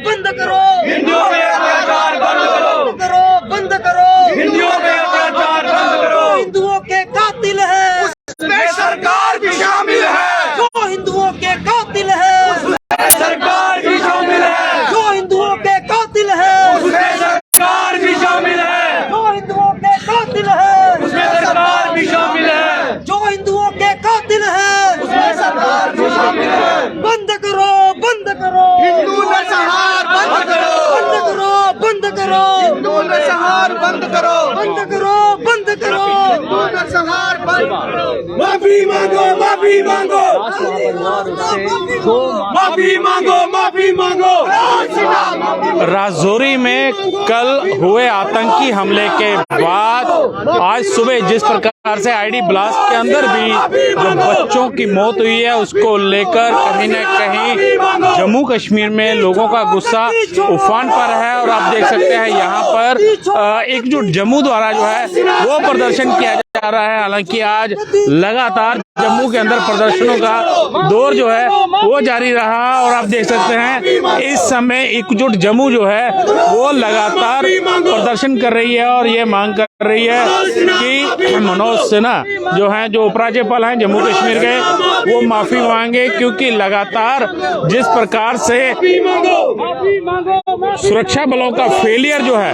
बंद करो, हिंदुओं पे अत्याचार बंद करो, बंद करो, हिंदुओं पे अत्याचार बंद करो। हिंदुओं के कातिल है उसमें सरकार भी शामिल है, जो हिंदुओं के कातिल है, सरकार भी शामिल है, जो हिंदुओं के कातिल है, उसमें सरकार भी शामिल है, जो हिंदुओं के कातिल है, उसमें सरकार भी शामिल है, जो हिंदुओं के कातिल है, उसमें सरकार भी शामिल है। बंद करो, बंद करो, हिंदू नरसंहार बंद करो, बंद करो, बंद करो, हिंदू नरसंहार बंद करो, बंद करो, बंद करो, हिंदू नरसंहार बंद करो। माफी मांगो, माफी मांगो, माफी मांगो, माफी मांगो। राजौरी में कल हुए आतंकी हमले के बाद आज सुबह जिस प्रकार से आईडी ब्लास्ट के अंदर भी जो बच्चों की मौत हुई है उसको लेकर कहीं न कहीं जम्मू कश्मीर में लोगों का गुस्सा उफान पर है। और आप देख सकते हैं यहाँ पर एकजुट जम्मू द्वारा जो है वो प्रदर्शन किया जा रहा है। हालांकि आज लगातार जम्मू के अंदर प्रदर्शनों का दौर जो है वो जारी रहा और आप देख सकते हैं इस समय एकजुट जम्मू जो है वो लगातार प्रदर्शन कर रही है और ये मांग कर रही है कि मनोज सिन्हा जो हैं, जो उपराज्यपाल हैं जम्मू कश्मीर के, वो माफी मांगे, क्योंकि लगातार जिस प्रकार से सुरक्षा बलों का फेलियर जो है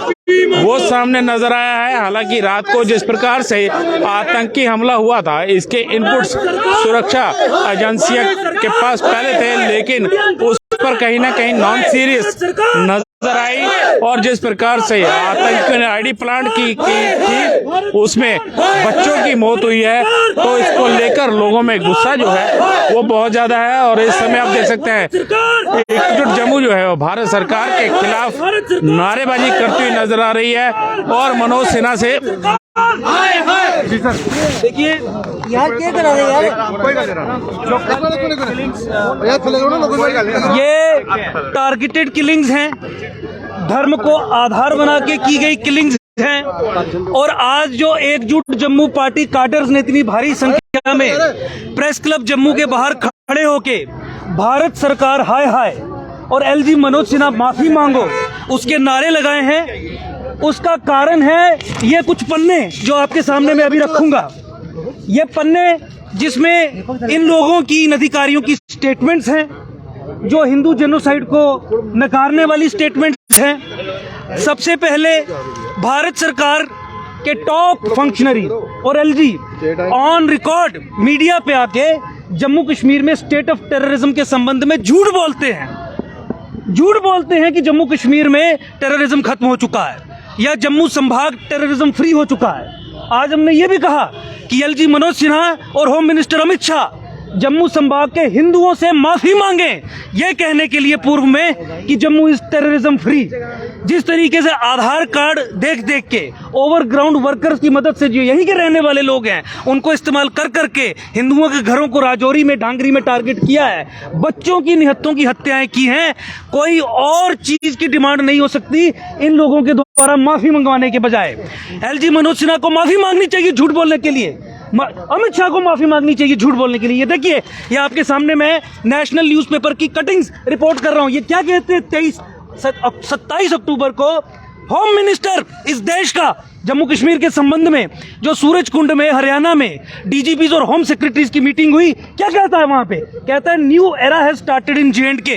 वो सामने नजर आया है। हालांकि रात को जिस प्रकार से आतंकी हमला हुआ था इसके इनपुट्स सुरक्षा एजेंसियों के पास पहले थे, लेकिन उस पर कहीं ना कहीं नॉन सीरियस नजर आई और जिस प्रकार से आतंकियों ने आईडी प्लांट की थी उसमें बच्चों की मौत हुई है, तो इसको लेकर लोगों में गुस्सा जो है वो बहुत ज्यादा है। और इस समय आप देख सकते हैं एकजुट जम्मू जो है वो भारत सरकार के खिलाफ नारेबाजी करती हुई नजर आ रही है और मनोज सिन्हा से देखिए यार क्या करा रहे यार, ये टारगेटेड किलिंग्स हैं, धर्म को आधार बना के की गई किलिंग्स हैं। और आज जो एकजुट जम्मू पार्टी काडर्स ने इतनी भारी संख्या में प्रेस क्लब जम्मू के बाहर खड़े होके भारत सरकार हाय हाय और एलजी मनोज सिन्हा माफी मांगो उसके नारे लगाए हैं, उसका कारण है ये कुछ पन्ने जो आपके सामने मैं अभी रखूंगा। ये पन्ने जिसमें इन लोगों की, इन अधिकारियों की स्टेटमेंट्स हैं जो हिंदू जेनोसाइड को नकारने वाली स्टेटमेंट्स हैं। सबसे पहले भारत सरकार के टॉप फंक्शनरी और एलजी ऑन रिकॉर्ड मीडिया पे आके जम्मू कश्मीर में स्टेट ऑफ टेररिज्म के संबंध में झूठ बोलते हैं कि जम्मू कश्मीर में टेररिज्म खत्म हो चुका है या जम्मू संभाग टेररिज्म फ्री हो चुका है। आज हमने ये भी कहा कि एलजी मनोज सिन्हा और होम मिनिस्टर अमित शाह जम्मू संभाग के हिंदुओं से माफी मांगे, ये कहने के लिए पूर्व में कि जम्मू इज टेररिज्म फ्री। जिस तरीके से आधार कार्ड देख देख के ओवरग्राउंड वर्कर्स की मदद से जो यहीं के रहने वाले लोग हैं उनको इस्तेमाल कर करके हिंदुओं के घरों को राजौरी में, डांगरी में टारगेट किया है, बच्चों की, निहत्तों की हत्याएं की हैं, कोई और चीज की डिमांड नहीं हो सकती इन लोगों के द्वारा माफी मंगवाने के बजाय। एलजी मनोज सिन्हा को माफी मांगनी चाहिए झूठ बोलने के लिए, अमित शाह को माफी मांगनी चाहिए झूठ बोलने के लिए। ये देखिए, ये आपके सामने मैं नेशनल न्यूज़पेपर की कटिंग्स रिपोर्ट कर रहा हूं। ये क्या कहते हैं, 27 अक्टूबर को होम मिनिस्टर इस देश का जम्मू कश्मीर के संबंध में जो सूरज कुंड में हरियाणा में डीजीपीज और होम सेक्रेटरीज की मीटिंग हुई, क्या कहता है वहां पे? कहता है new era has started in J&K,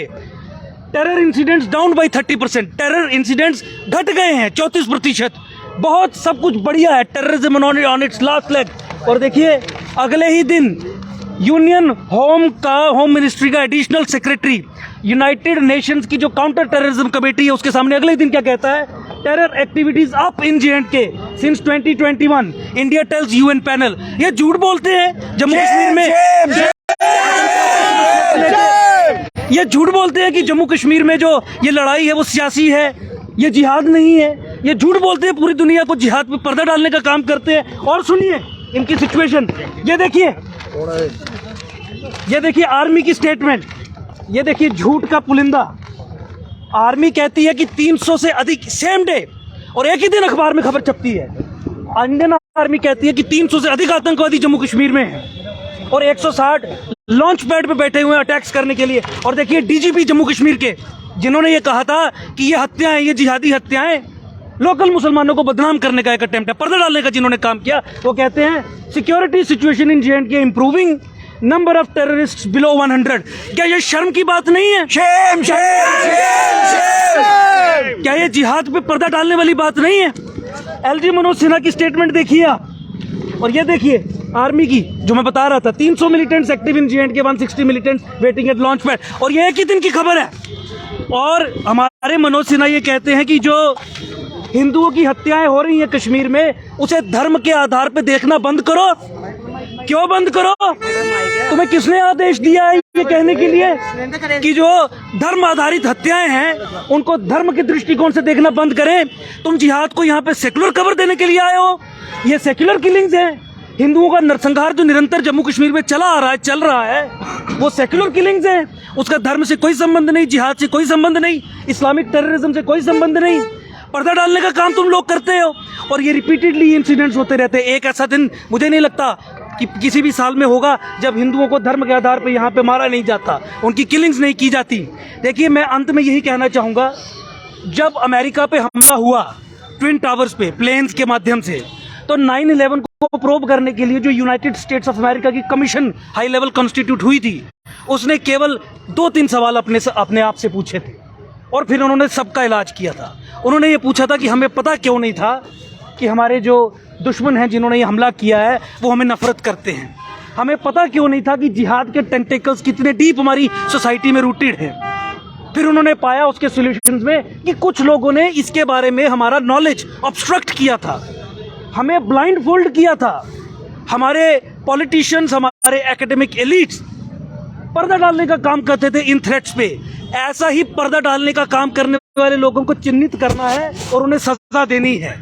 terror incidents down by 30%, terror incidents घट गए हैं 34%, बहुत सब कुछ बढ़िया है, terrorism on it's last leg. और देखिए अगले ही दिन यूनियन होम मिनिस्ट्री का एडिशनल सेक्रेटरी यूनाइटेड नेशंस की जो काउंटर टेररिज्म कमेटी है उसके सामने अगले दिन क्या कहता है? Terror activities up in J&K since 2021, India tells UN panel. ये झूठ बोलते हैं जम्मू कश्मीर में, ये झूठ बोलते हैं कि जम्मू कश्मीर में जो ये लड़ाई है वो सियासी है, ये जिहाद नहीं है। ये झूठ बोलते हैं, पूरी दुनिया को जिहाद पे पर्दा डालने का काम करते हैं। और सुनिए इनकी सिचुएशन, ये देखिए आर्मी की स्टेटमेंट, ये देखिए झूठ का पुलिंदा। आर्मी कहती है कि 300 से अधिक सेम डे और एक ही दिन अखबार में खबर छपती है। इंडियन आर्मी कहती है कि 300 से अधिक आतंकवादी जम्मू कश्मीर में हैं और 160 लॉन्च पैड पे बैठे हुए हैं अटैक्स करने के लिए। और देखिए डीजीपी जम्मू कश्मीर के, जिन्होंने ये कहा था कि ये हत्याएं, ये जिहादी हत्याएं लोकल मुसलमानों को बदनाम करने का एक अटेम्प्ट है, पर्दा डालने का जिन्होंने काम किया, वो कहते हैं security situation in J&K improving, number of terrorist below 100। क्या ये शर्म की बात नहीं है? Shem Shem Shem Shem. क्या ये जिहाद पे पर्दा डालने वाली बात नहीं है? LG मनोज सिन्हा की स्टेटमेंट देखिए आप, और ये देखिए आर्मी की, जो मैं बता रहा था 300 militants active in J&K, 160 militants waiting eight launch pad, और ये एक ही दिन की खबर है। और हमारे मनोज सिन्हा ये कहते हैं कि जो हिंदुओं की हत्याएं हो रही हैं कश्मीर में, उसे धर्म के आधार पे देखना बंद करो। क्यों बंद करो? तुम्हें किसने आदेश दिया है ये कहने के लिए कि जो धर्म आधारित हत्याएं हैं उनको धर्म के दृष्टिकोण से देखना बंद करें? तुम जिहाद को यहाँ पे सेक्युलर कवर देने के लिए आए हो। ये सेक्युलर किलिंग्स हैं। हिंदुओं का नरसंहार जो निरंतर जम्मू कश्मीर में चल रहा है वो सेक्युलर किलिंग्स हैं। उसका धर्म से कोई संबंध नहीं, जिहाद से कोई संबंध नहीं, इस्लामिक टेररिज्म से कोई संबंध नहीं। पर्दा डालने का काम तुम लोग करते हो, और ये रिपीटेडली इंसिडेंट्स होते रहते हैं। एक ऐसा दिन मुझे नहीं लगता कि किसी भी साल में होगा जब हिंदुओं को धर्म के आधार पर यहाँ पे मारा नहीं जाता, उनकी किलिंग्स नहीं की जाती। देखिए, मैं अंत में यही कहना चाहूँगा, जब अमेरिका पे हमला हुआ ट्विन टावर्स पे प्लेन्स के माध्यम से, तो 9/11 को प्रोब करने के लिए जो यूनाइटेड स्टेट्स ऑफ अमेरिका की कमीशन हाई लेवल कॉन्स्टिट्यूट हुई थी, उसने केवल 2-3 सवाल अपने आप से पूछे थे, और फिर उन्होंने सबका इलाज किया था। उन्होंने ये पूछा था कि हमें पता क्यों नहीं था कि हमारे जो दुश्मन हैं जिन्होंने ये हमला किया है वो हमें नफरत करते हैं। हमें पता क्यों नहीं था कि जिहाद के टेंटेकल्स कितने डीप हमारी सोसाइटी में रूटेड हैं। फिर उन्होंने पाया उसके सॉल्यूशंस में कि कुछ लोगों ने इसके बारे में हमारा नॉलेज ऑब्स्ट्रक्ट किया था, हमें ब्लाइंड फोल्ड किया था। हमारे पॉलिटिशियंस, हमारे एकेडमिक एलिट्स पर्दा डालने का काम करते थे इन थ्रेट्स पे। ऐसा ही पर्दा डालने का काम करने वाले लोगों को चिन्हित करना है और उन्हें सजा देनी है।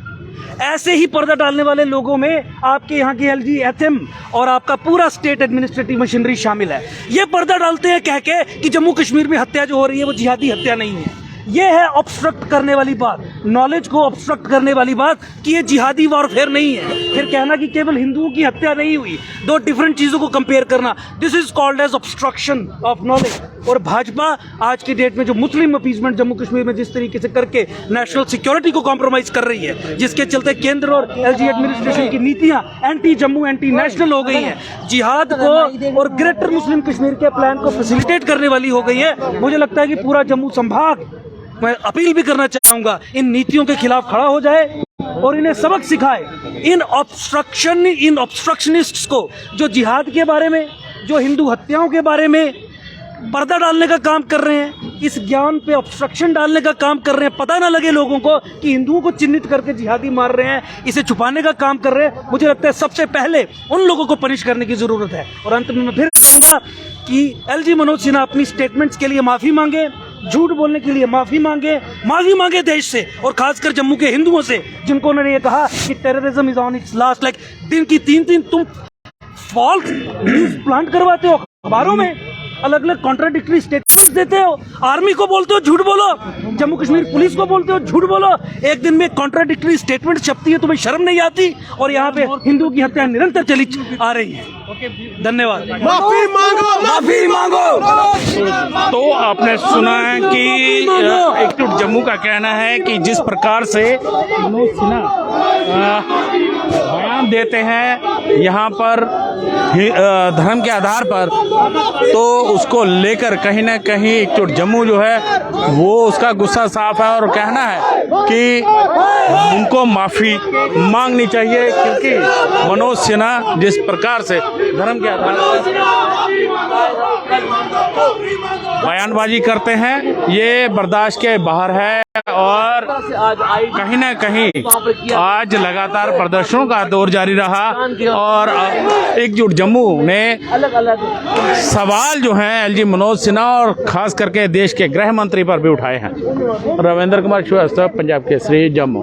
ऐसे ही पर्दा डालने वाले लोगों में आपके यहाँ की LG HM और आपका पूरा स्टेट एडमिनिस्ट्रेटिव मशीनरी शामिल है। ये पर्दा डालते हैं कह के कि जम्मू कश्मीर में हत्या जो हो रही है वो जिहादी हत्या नहीं है। ये है ऑब्स्ट्रक्ट करने वाली बात, नॉलेज को ऑब्स्ट्रक्ट करने वाली बात कि ये जिहादी वॉरफेयर नहीं है। फिर कहना कि केवल हिंदुओं की हत्या नहीं हुई, दो डिफरेंट चीजों को कंपेयर करना, this is called as obstruction of knowledge. और भाजपा आज की डेट में जो मुस्लिम अपीसमेंट जम्मू कश्मीर में जिस तरीके से करके नेशनल सिक्योरिटी को कॉम्प्रोमाइज कर रही है, जिसके चलते केंद्र और LG एडमिनिस्ट्रेशन की नीतियां एंटी जम्मू, एंटी नेशनल हो गई हैं, जिहाद को और ग्रेटर मुस्लिम कश्मीर के प्लान को फैसिलिटेट करने वाली हो गई है। मुझे लगता है कि पूरा जम्मू संभाग, मैं अपील भी करना चाहूंगा, इन नीतियों के खिलाफ खड़ा हो जाए और इन्हें सबक सिखाए। इन ऑब्स्ट्रक्शनिस्ट्स को, जो जिहाद के बारे में, जो हिंदू हत्याओं के बारे में पर्दा डालने का काम कर रहे हैं, इस ज्ञान पे ऑब्स्ट्रक्शन डालने का काम कर रहे हैं, पता ना लगे लोगों को कि हिंदुओं को चिन्हित करके जिहादी मार रहे हैं, इसे छुपाने का काम कर रहे हैं। मुझे लगता है सबसे पहले उन लोगों को पनिश करने की जरूरत है। और अंत में मैं फिर कहूंगा कि LG मनोज सिन्हा अपनी स्टेटमेंट्स के लिए माफी मांगे, झूठ बोलने के लिए माफी मांगे देश से, और खासकर जम्मू के हिंदुओं से, जिनको उन्होंने ये कहा कि terrorism is on it's last. Like दिन की 3 तुम फॉल्स न्यूज प्लांट करवाते हो, अखबारों में अलग अलग कॉन्ट्राडिक्टरी स्टेटमेंट्स देते हो, आर्मी को बोलते हो झूठ बोलो, जम्मू कश्मीर पुलिस को बोलते हो झूठ बोलो। एक दिन में कॉन्ट्राडिक्टरी स्टेटमेंट छपती है, तुम्हें शर्म नहीं आती? और यहाँ पे हिंदुओं की हत्या निरंतर चली आ रही है। धन्यवाद। माफी मांगो, माफी मांगो। तो आपने सुना है कि एकजुट जम्मू का कहना है कि जिस प्रकार से मनोज सिन्हा बयान देते हैं यहाँ पर धर्म के आधार पर, तो उसको लेकर कहीं ना कहीं एकजुट जम्मू जो है वो उसका गुस्सा साफ है और कहना है कि उनको माफ़ी मांगनी चाहिए, क्योंकि मनोज सिन्हा जिस प्रकार से धर्म के आधार पर बयानबाजी करते हैं ये बर्दाश्त के बाहर है। और कहीं ना कहीं आज लगातार प्रदर्शनों का दौर जारी रहा और एकजुट जम्मू ने सवाल जो हैं LG मनोज सिन्हा और खास करके देश के गृह मंत्री पर भी उठाए हैं। रविंद्र कुमार श्रीवास्तव, पंजाब केसरी, जम्मू।